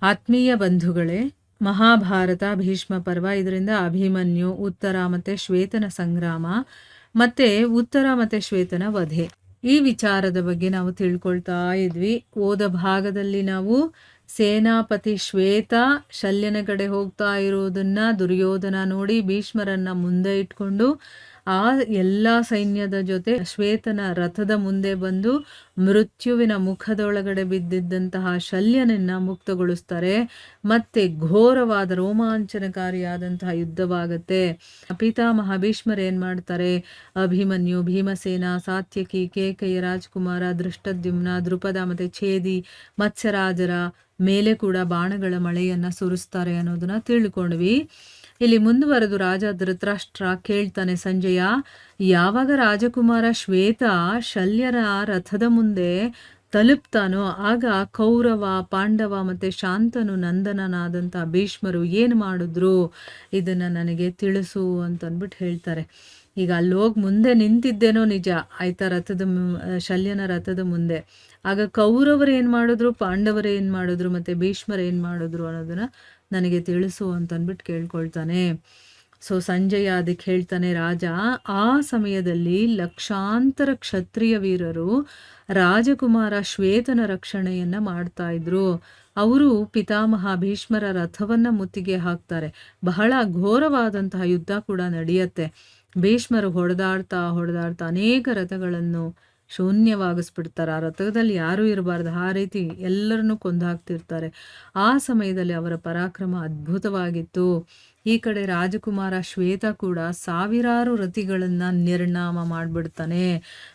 ಆತ್ಮೀಯ ಬಂಧುಗಳೇ, ಮಹಾಭಾರತ ಭೀಷ್ಮ ಪರ್ವ, ಇದರಿಂದ ಅಭಿಮನ್ಯು, ಉತ್ತರ ಮತ್ತು ಶ್ವೇತನ ಸಂಗ್ರಾಮ ಮತ್ತು ಉತ್ತರ ಮತ್ತು ಶ್ವೇತನ ವಧೆ, ಈ ವಿಚಾರದ ಬಗ್ಗೆ ನಾವು ತಿಳ್ಕೊಳ್ತಾ ಇದ್ವಿ. ಓದ ಭಾಗದಲ್ಲಿ ನಾವು ಸೇನಾಪತಿ ಶ್ವೇತ ಶಲ್ಯನ ಕಡೆ ಹೋಗ್ತಾ ಇರೋದನ್ನ ದುರ್ಯೋಧನ ನೋಡಿ ಭೀಷ್ಮರನ್ನ ಮುಂದೆ ಇಟ್ಕೊಂಡು ಆ ಎಲ್ಲ ಸೈನ್ಯದ ಜೊತೆ ಶ್ವೇತನ ರಥದ ಮುಂದೆ ಬಂದು ಮೃತ್ಯುವಿನ ಮುಖದೊಳಗಡೆ ಬಿದ್ದಿದ್ದಂತಹ ಶಲ್ಯನನ್ನ ಮುಕ್ತಗೊಳಿಸ್ತಾರೆ. ಮತ್ತೆ ಘೋರವಾದ ರೋಮಾಂಚನಕಾರಿಯಾದಂತಹ ಯುದ್ಧವಾಗತ್ತೆ. ಪಿತಾಮಹ ಭೀಷ್ಮರು ಏನ್ ಮಾಡ್ತಾರೆ, ಅಭಿಮನ್ಯು, ಭೀಮಸೇನ, ಸಾತ್ಯಕಿ, ಕೇಕಯ್ಯ ರಾಜಕುಮಾರ, ದೃಷ್ಟದ್ಯುಮ್ನ, ದೃಪದ ಮತ್ತೆ ಛೇದಿ, ಮತ್ಸ್ಯರಾಜರ ಮೇಲೆ ಕೂಡ ಬಾಣಗಳ ಮಳೆಯನ್ನ ಸುರಿಸ್ತಾರೆ ಅನ್ನೋದನ್ನ ತಿಳ್ಕೊಂಡ್ವಿ. ಇಲ್ಲಿ ಮುಂದುವರೆದು ರಾಜ ಧೃತರಾಷ್ಟ್ರ ಕೇಳ್ತಾನೆ, ಸಂಜಯ, ಯಾವಾಗ ರಾಜಕುಮಾರ ಶ್ವೇತ ಶಲ್ಯರ ರಥದ ಮುಂದೆ ತಲುಪ್ತಾನೋ ಆಗ ಕೌರವ, ಪಾಂಡವ ಮತ್ತೆ ಶಾಂತನು ನಂದನನಾದಂಥ ಭೀಷ್ಮರು ಏನು ಮಾಡಿದ್ರು ಇದನ್ನ ನನಗೆ ತಿಳಿಸು ಅಂತಂದ್ಬಿಟ್ಟು ಹೇಳ್ತಾರೆ. ಈಗ ಅಲ್ಲೋಗಿ ಮುಂದೆ ನಿಂತಿದ್ದೇನೋ ನಿಜ ಆಯ್ತಾ, ಶಲ್ಯನ ರಥದ ಮುಂದೆ. ಆಗ ಕೌರವರು ಏನು ಮಾಡಿದ್ರು, ಪಾಂಡವರು ಏನು ಮಾಡಿದ್ರು ಮತ್ತೆ ಭೀಷ್ಮರು ಏನು ಮಾಡಿದ್ರು ಅನ್ನೋದನ್ನ ನನಗೆ ತಿಳಿಸು ಅಂತಂದ್ಬಿಟ್ಟು ಕೇಳ್ಕೊಳ್ತಾನೆ. ಸೊ ಸಂಜಯ ಅದಕ್ಕೆ ಹೇಳ್ತಾನೆ, ರಾಜ, ಆ ಸಮಯದಲ್ಲಿ ಲಕ್ಷಾಂತರ ಕ್ಷತ್ರಿಯ ವೀರರು ರಾಜಕುಮಾರ ಶ್ವೇತನ ರಕ್ಷಣೆಯನ್ನ ಮಾಡ್ತಾ ಇದ್ರು. ಅವರು ಪಿತಾಮಹ ಭೀಷ್ಮರ ರಥವನ್ನ ಮುತ್ತಿಗೆ ಹಾಕ್ತಾರೆ. ಬಹಳ ಘೋರವಾದಂತಹ ಯುದ್ಧ ಕೂಡ ನಡೆಯುತ್ತೆ. ಭೀಷ್ಮರು ಹೊಡೆದಾಡ್ತಾ ಅನೇಕ ರಥಗಳನ್ನು ಶೂನ್ಯವಾಗಿಸ್ಬಿಡ್ತಾರೆ. ಆ ರಥದಲ್ಲಿ ಯಾರೂ ಇರಬಾರ್ದು, ಆ ರೀತಿ ಎಲ್ಲರನ್ನೂ ಕೊಂದು ಹಾಕ್ತಿರ್ತಾರೆ. ಆ ಸಮಯದಲ್ಲಿ ಅವರ ಪರಾಕ್ರಮ ಅದ್ಭುತವಾಗಿತ್ತು. ಈ ಕಡೆ ರಾಜಕುಮಾರ ಶ್ವೇತ ಕೂಡ ಸಾವಿರಾರು ರಥಿಗಳನ್ನ ನಿರ್ನಾಮ ಮಾಡಿಬಿಡ್ತಾನೆ.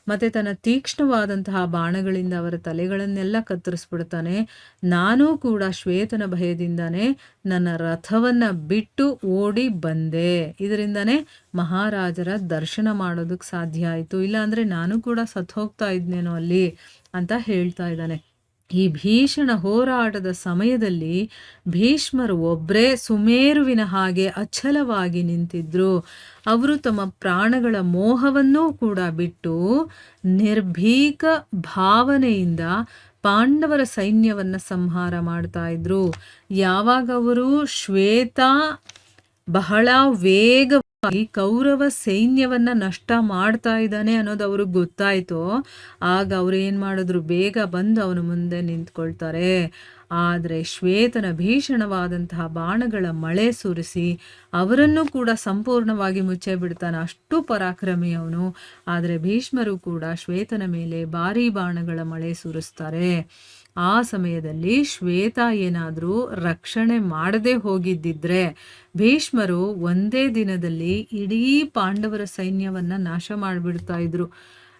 ಮತ್ತೆ ತನ್ನ ತೀಕ್ಷ್ಣವಾದಂತಹ ಬಾಣಗಳಿಂದ ಅವರ ತಲೆಗಳನ್ನೆಲ್ಲ ಕತ್ತರಿಸ್ಬಿಡ್ತಾನೆ. ನಾನೂ ಕೂಡ ಶ್ವೇತನ ಭಯದಿಂದಾನೇ ನನ್ನ ರಥವನ್ನ ಬಿಟ್ಟು ಓಡಿ ಬಂದೆ. ಇದರಿಂದಾನೇ ಮಹಾರಾಜರ ದರ್ಶನ ಮಾಡೋದಕ್ಕೆ ಸಾಧ್ಯ ಆಯಿತು, ಇಲ್ಲಾಂದ್ರೆ ನಾನು ಕೂಡ ಸತ್ತು ಹೋಗ್ತಾ ಇದ್ನೇನೋ ಅಲ್ಲಿ ಅಂತ ಹೇಳ್ತಾ ಇದ್ದಾನೆ. ಈ ಭೀಷಣ ಹೋರಾಟದ ಸಮಯದಲ್ಲಿ ಭೀಷ್ಮರು ಒಬ್ಬರೇ ಸುಮೇರುವಿನ ಹಾಗೆ ಅಚಲವಾಗಿ ನಿಂತಿದ್ರು. ಅವರು ತಮ್ಮ ಪ್ರಾಣಗಳ ಮೋಹವನ್ನೂ ಕೂಡ ಬಿಟ್ಟು ನಿರ್ಭೀಕ ಭಾವನೆಯಿಂದ ಪಾಂಡವರ ಸೈನ್ಯವನ್ನ ಸಂಹಾರ ಮಾಡ್ತಾ ಇದ್ರು. ಯಾವಾಗ ಅವರು ಶ್ವೇತ ಬಹಳ ವೇಗವಾಗಿ ಕೌರವ ಸೈನ್ಯವನ್ನ ನಷ್ಟ ಮಾಡ್ತಾ ಇದ್ದಾನೆ ಅನ್ನೋದು ಅವ್ರಿಗೆ ಗೊತ್ತಾಯ್ತು, ಆಗ ಅವ್ರು ಏನ್ ಮಾಡಿದ್ರು, ಬೇಗ ಬಂದು ಅವನ ಮುಂದೆ ನಿಂತ್ಕೊಳ್ತಾರೆ. ಆದರೆ ಶ್ವೇತನ ಭೀಷಣವಾದಂತಹ ಬಾಣಗಳ ಮಳೆ ಸುರಿಸಿ ಅವರನ್ನು ಕೂಡ ಸಂಪೂರ್ಣವಾಗಿ ಮುಚ್ಚೆ ಬಿಡ್ತಾನೆ. ಅಷ್ಟು ಪರಾಕ್ರಮಿ ಅವನು. ಆದರೆ ಭೀಷ್ಮರು ಕೂಡ ಶ್ವೇತನ ಮೇಲೆ ಭಾರೀ ಬಾಣಗಳ ಮಳೆ ಸುರಿಸ್ತಾರೆ. ಆ ಸಮಯದಲ್ಲಿ ಶ್ವೇತ ಏನಾದರೂ ರಕ್ಷಣೆ ಮಾಡದೆ ಹೋಗಿದ್ದಿದ್ರೆ ಭೀಷ್ಮರು ಒಂದೇ ದಿನದಲ್ಲಿ ಇಡೀ ಪಾಂಡವರ ಸೈನ್ಯವನ್ನ ನಾಶ ಮಾಡಿಬಿಡ್ತಾ ಇದ್ರು.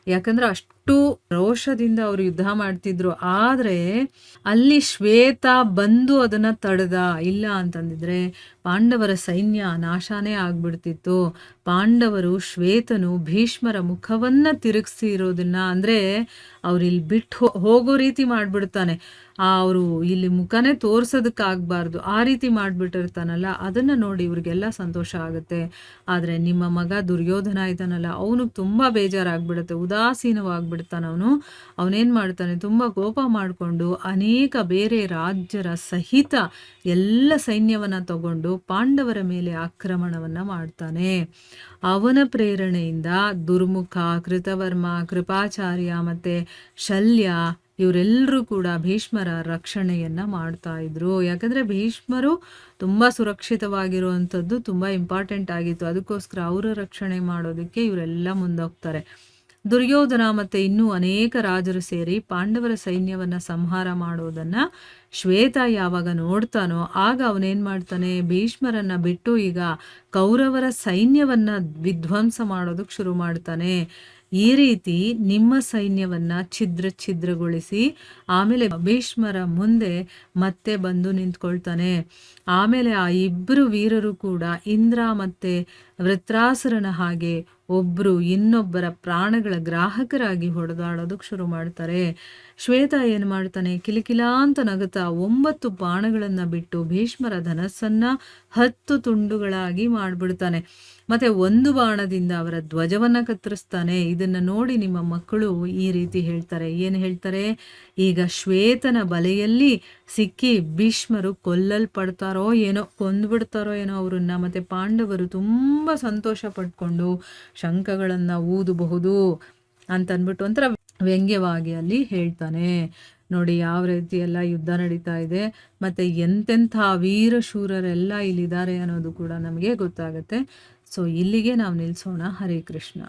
ಯಾಕಂದ್ರೆ ಅಷ್ಟು ರೋಷದಿಂದ ಅವರು ಯುದ್ಧ ಮಾಡ್ತಿದ್ರು. ಆದ್ರೆ ಅಲ್ಲಿ ಶ್ವೇತ ಬಂದು ಅದನ್ನ ತಡೆದ. ಇಲ್ಲ ಅಂತಂದಿದ್ರೆ ಪಾಂಡವರ ಸೈನ್ಯ ನಾಶನೇ ಆಗ್ಬಿಡ್ತಿತ್ತು. ಪಾಂಡವರು ಶ್ವೇತನು ಭೀಷ್ಮರ ಮುಖವನ್ನ ತಿರುಗಿಸಿ ಇರೋದನ್ನ, ಅಂದ್ರೆ ಅವ್ರು ಇಲ್ಲಿ ಬಿಟ್ಟು ಹೋಗೋ ರೀತಿ ಮಾಡ್ಬಿಡ್ತಾನೆ. ಅವರು ಇಲ್ಲಿ ಮುಖನೇ ತೋರ್ಸೋದಕ್ಕಾಗಬಾರ್ದು, ಆ ರೀತಿ ಮಾಡ್ಬಿಟ್ಟಿರ್ತಾನಲ್ಲ, ಅದನ್ನ ನೋಡಿ ಇವ್ರಿಗೆಲ್ಲ ಸಂತೋಷ ಆಗುತ್ತೆ. ಆದ್ರೆ ನಿಮ್ಮ ಮಗ ದುರ್ಯೋಧನ ಇದ್ದಾನಲ್ಲ, ಅವನಿಗೆ ತುಂಬಾ ಬೇಜಾರಾಗ್ಬಿಡುತ್ತೆ, ಉದಾಸೀನವಾಗ್ಬಿಡ್ತಾನ ಅವನು. ಅವನೇನ್ ಮಾಡ್ತಾನೆ, ತುಂಬಾ ಕೋಪ ಮಾಡಿಕೊಂಡು ಅನೇಕ ಬೇರೆ ರಾಜ್ಯರ ಸಹಿತ ಎಲ್ಲ ಸೈನ್ಯವನ್ನ ತಗೊಂಡು ಪಾಂಡವರ ಮೇಲೆ ಆಕ್ರಮಣವನ್ನ ಮಾಡ್ತಾನೆ. ಅವನ ಪ್ರೇರಣೆಯಿಂದ ದುರ್ಮುಖ, ಕೃತವರ್ಮ, ಕೃಪಾಚಾರ್ಯ ಮತ್ತೆ ಶಲ್ಯ ಇವರೆಲ್ಲರೂ ಕೂಡ ಭೀಷ್ಮರ ರಕ್ಷಣೆಯನ್ನ ಮಾಡ್ತಾ ಇದ್ರು. ಯಾಕಂದ್ರೆ ಭೀಷ್ಮರು ತುಂಬಾ ಸುರಕ್ಷಿತವಾಗಿರುವಂಥದ್ದು ತುಂಬಾ ಇಂಪಾರ್ಟೆಂಟ್ ಆಗಿತ್ತು. ಅದಕ್ಕೋಸ್ಕರ ಅವರ ರಕ್ಷಣೆ ಮಾಡೋದಕ್ಕೆ ಇವರೆಲ್ಲ ಮುಂದೋಗ್ತಾರೆ. ದುರ್ಯೋಧನ ಮತ್ತೆ ಇನ್ನೂ ಅನೇಕ ರಾಜರು ಸೇರಿ ಪಾಂಡವರ ಸೈನ್ಯವನ್ನ ಸಂಹಾರ ಮಾಡೋದನ್ನ ಶ್ವೇತ ಯಾವಾಗ ನೋಡ್ತಾನೋ ಆಗ ಅವನೇನ್ ಮಾಡ್ತಾನೆ, ಭೀಷ್ಮರನ್ನ ಬಿಟ್ಟು ಈಗ ಕೌರವರ ಸೈನ್ಯವನ್ನ ವಿಧ್ವಂಸ ಮಾಡೋದಕ್ಕೆ ಶುರು ಮಾಡ್ತಾನೆ. ಈ ರೀತಿ ನಿಮ್ಮ ಸೈನ್ಯವನ್ನ ಛಿದ್ರಗೊಳಿಸಿ ಆಮೇಲೆ ಭೀಷ್ಮರ ಮುಂದೆ ಮತ್ತೆ ಬಂದು ನಿಂತ್ಕೊಳ್ತಾನೆ. ಆಮೇಲೆ ಆ ಇಬ್ಬರು ವೀರರು ಕೂಡ ಇಂದ್ರ ಮತ್ತೆ ವೃತ್ರಾಸುರನ ಹಾಗೆ ಒಬ್ರು ಇನ್ನೊಬ್ಬರ ಪ್ರಾಣಗಳ ಗ್ರಾಹಕರಾಗಿ ಹೊಡೆದಾಡೋದಕ್ಕೆ ಶುರು ಮಾಡ್ತಾರೆ. ಶ್ವೇತ ಏನು ಮಾಡ್ತಾನೆ, ಕಿಲಿಕಿಲಾ ಅಂತ ನಗುತ್ತಾ 9 ಬಾಣಗಳನ್ನ ಬಿಟ್ಟು ಭೀಷ್ಮರ ಧನಸ್ಸನ್ನ 10 ತುಂಡುಗಳಾಗಿ ಮಾಡ್ಬಿಡ್ತಾನೆ. ಮತ್ತೆ ಒಂದು ಬಾಣದಿಂದ ಅವರ ಧ್ವಜವನ್ನ ಕತ್ತರಿಸ್ತಾನೆ. ಇದನ್ನ ನೋಡಿ ನಿಮ್ಮ ಮಕ್ಕಳು ಈ ರೀತಿ ಹೇಳ್ತಾರೆ. ಏನು ಹೇಳ್ತಾರೆ? ಈಗ ಶ್ವೇತನ ಬಲೆಯಲ್ಲಿ ಸಿಕ್ಕಿ ಭೀಷ್ಮರು ಕೊಲ್ಲಲ್ಪಡ್ತಾರೋ ಏನೋ, ಕೊಂದ್ಬಿಡ್ತಾರೋ ಏನೋ ಅವ್ರನ್ನ. ಮತ್ತೆ ಪಾಂಡವರು ತುಂಬಾ ಸಂತೋಷ ಪಡ್ಕೊಂಡು ಶಂಖಗಳನ್ನ ಊದಬಹುದು ಅಂತನ್ಬಿಟ್ಟು ಒಂಥರ ವ್ಯಂಗ್ಯವಾಗಿ ಅಲ್ಲಿ ಹೇಳ್ತಾನೆ. ನೋಡಿ ಯಾವ ರೀತಿ ಎಲ್ಲ ಯುದ್ಧ ನಡೀತಾ ಇದೆ, ಮತ್ತೆ ಎಂತೆಂಥ ವೀರಶೂರರೆಲ್ಲ ಇಲ್ಲಿದ್ದಾರೆ ಅನ್ನೋದು ಕೂಡ ನಮಗೆ ಗೊತ್ತಾಗುತ್ತೆ. ಸೊ ಇಲ್ಲಿಗೆ ನಾವು ನಿಲ್ಲಿಸೋಣ. ಹರೇ ಕೃಷ್ಣ.